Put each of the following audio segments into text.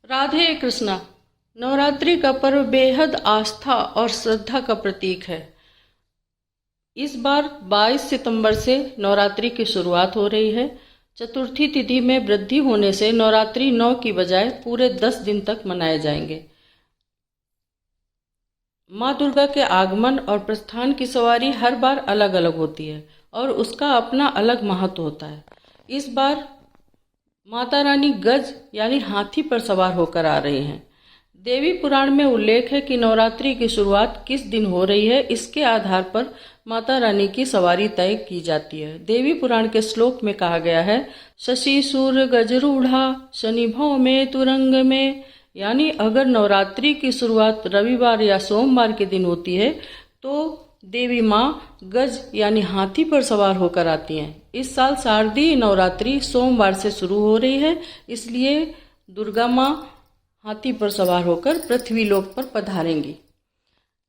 राधे कृष्णा। नवरात्रि का पर्व बेहद आस्था और श्रद्धा का प्रतीक है। इस बार 22 सितंबर से नवरात्रि की शुरुआत हो रही है। चतुर्थी तिथि में वृद्धि होने से नवरात्रि 9 की बजाय पूरे 10 दिन तक मनाए जाएंगे। माँ दुर्गा के आगमन और प्रस्थान की सवारी हर बार अलग अलग होती है और उसका अपना अलग महत्व होता है। इस बार माता रानी गज यानी हाथी पर सवार होकर आ रही हैं। देवी पुराण में उल्लेख है कि नवरात्रि की शुरुआत किस दिन हो रही है, इसके आधार पर माता रानी की सवारी तय की जाती है। देवी पुराण के श्लोक में कहा गया है, शशि सूर्य गजरूढ़ा शनि भव में तुरंग में, यानी अगर नवरात्रि की शुरुआत रविवार या सोमवार के दिन होती है तो देवी माँ गज यानी हाथी पर सवार होकर आती हैं। इस साल शारदीय नवरात्रि सोमवार से शुरू हो रही है, इसलिए दुर्गा माँ हाथी पर सवार होकर पृथ्वी लोक पर पधारेंगी।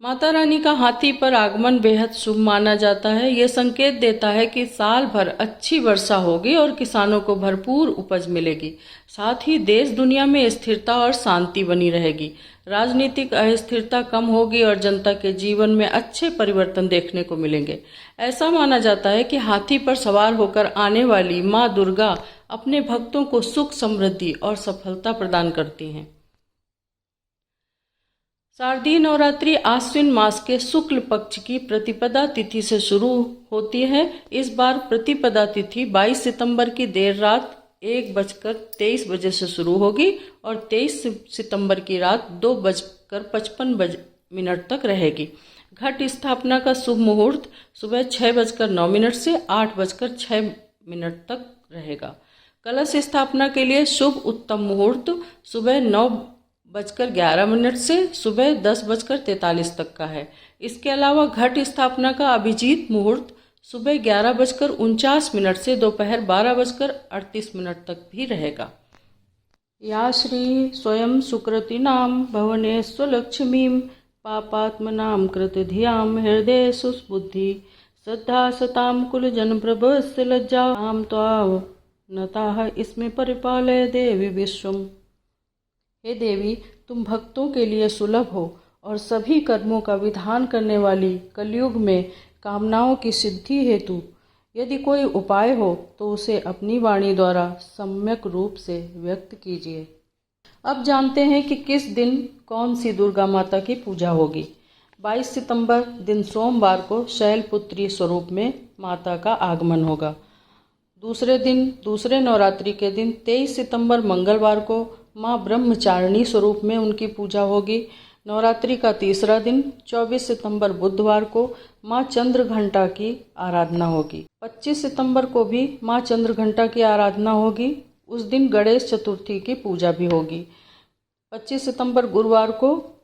माता रानी का हाथी पर आगमन बेहद शुभ माना जाता है। ये संकेत देता है कि साल भर अच्छी वर्षा होगी और किसानों को भरपूर उपज मिलेगी। साथ ही देश दुनिया में स्थिरता और शांति बनी रहेगी। राजनीतिक अस्थिरता कम होगी और जनता के जीवन में अच्छे परिवर्तन देखने को मिलेंगे। ऐसा माना जाता है कि हाथी पर सवार होकर आने वाली माँ दुर्गा अपने भक्तों को सुख, समृद्धि और सफलता प्रदान करती हैं। शारदीय नवरात्रि आश्विन मास के शुक्ल पक्ष की प्रतिपदा तिथि से शुरू होती है। इस बार प्रतिपदा तिथि 22 सितंबर की देर रात 1:23 से शुरू होगी और 23 सितंबर की रात 2:55 तक रहेगी। घट स्थापना का शुभ मुहूर्त सुबह 6:09 से 8:06 तक रहेगा। कलश स्थापना के लिए शुभ उत्तम मुहूर्त सुबह 9:11 से सुबह 10:43 तक का है। इसके अलावा घट स्थापना का अभिजीत मुहूर्त सुबह 11:49 से दोपहर 12:38 तक भी रहेगा। या श्री स्वयं सुकृतिनाम भवनेश्वलक्ष्मीं पापात्मनां कृतधियां हृदय सुस्बुद्धि श्रद्धा सताम कुलजन प्रभस्य लज्जां त्वां नताः इसमें परिपालय देवी विश्वम। हे देवी, तुम भक्तों के लिए सुलभ हो और सभी कर्मों का विधान करने वाली कलयुग में कामनाओं की सिद्धि हेतु यदि कोई उपाय हो तो उसे अपनी वाणी द्वारा सम्यक रूप से व्यक्त कीजिए। अब जानते हैं कि किस दिन कौन सी दुर्गा माता की पूजा होगी। 22 सितंबर दिन सोमवार को शैलपुत्री स्वरूप में माता का आगमन होगा। दूसरे दिन दूसरे नवरात्रि के दिन 23 सितंबर मंगलवार को माँ ब्रह्मचारिणी स्वरूप में उनकी पूजा होगी। नवरात्रि का तीसरा दिन 24 सितंबर बुधवार को माँ चंद्रघंटा की आराधना होगी। 25 सितंबर को भी माँ चंद्रघंटा की आराधना होगी। उस दिन गणेश चतुर्थी की पूजा भी होगी। 25 सितंबर गुरुवार को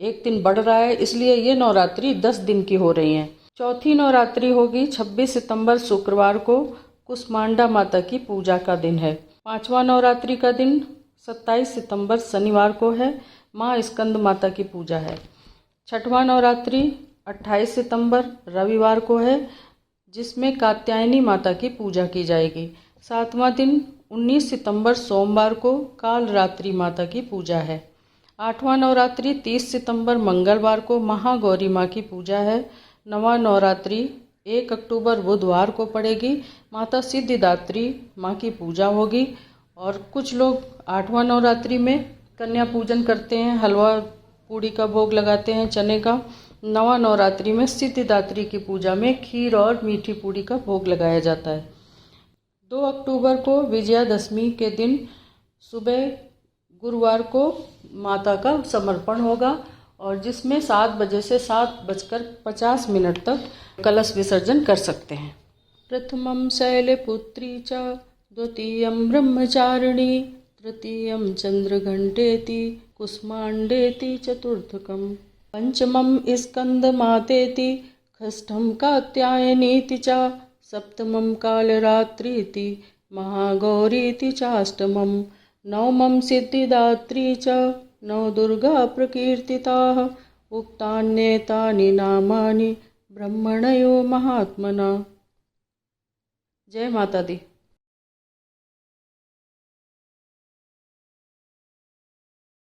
एक दिन बढ़ रहा है, इसलिए ये नवरात्रि 10 दिन की हो रही हैं। चौथी नवरात्रि होगी 26 सितंबर शुक्रवार को, कुष्मांडा माता की पूजा का दिन है। पांचवा नवरात्रि का दिन 27 सितंबर शनिवार को है, माँ स्कंद माता की पूजा है। छठवां नवरात्रि 28 सितंबर रविवार को है, जिसमें कात्यायनी माता की पूजा की जाएगी। सातवां दिन 19 सितंबर सोमवार को कालरात्रि माता की पूजा है। आठवां नवरात्रि 30 सितंबर मंगलवार को महागौरी माँ की पूजा है। नवां नवरात्रि 1 अक्टूबर बुधवार को पड़ेगी, माता सिद्धिदात्री माँ की पूजा होगी। और कुछ लोग 8वां नवरात्रि में कन्या पूजन करते हैं, हलवा पूड़ी का भोग लगाते हैं चने का। 9वां नवरात्रि में सिद्धिदात्री की पूजा में खीर और मीठी पूड़ी का भोग लगाया जाता है। 2 अक्टूबर को विजयादशमी के दिन सुबह गुरुवार को माता का समर्पण होगा और जिसमें 7 बजे से 7:50 तक कलश विसर्जन कर सकते हैं। प्रथमं शैलपुत्री च द्वितीयं ब्रह्मचारिणी तृतीयं चंद्रघंटेति कुष्मांडेति चतुर्थकं पंचमं स्कंदमातेति षष्ठं कात्यायनीति च सप्तमं कालरात्रीति महागौरीति चाष्टमं नवमं सिद्धिदात्री च नवदुर्गा प्रकीर्तिताः उक्तान्येतानि नामानि ब्रह्मणयो महात्मना। जय माता दी।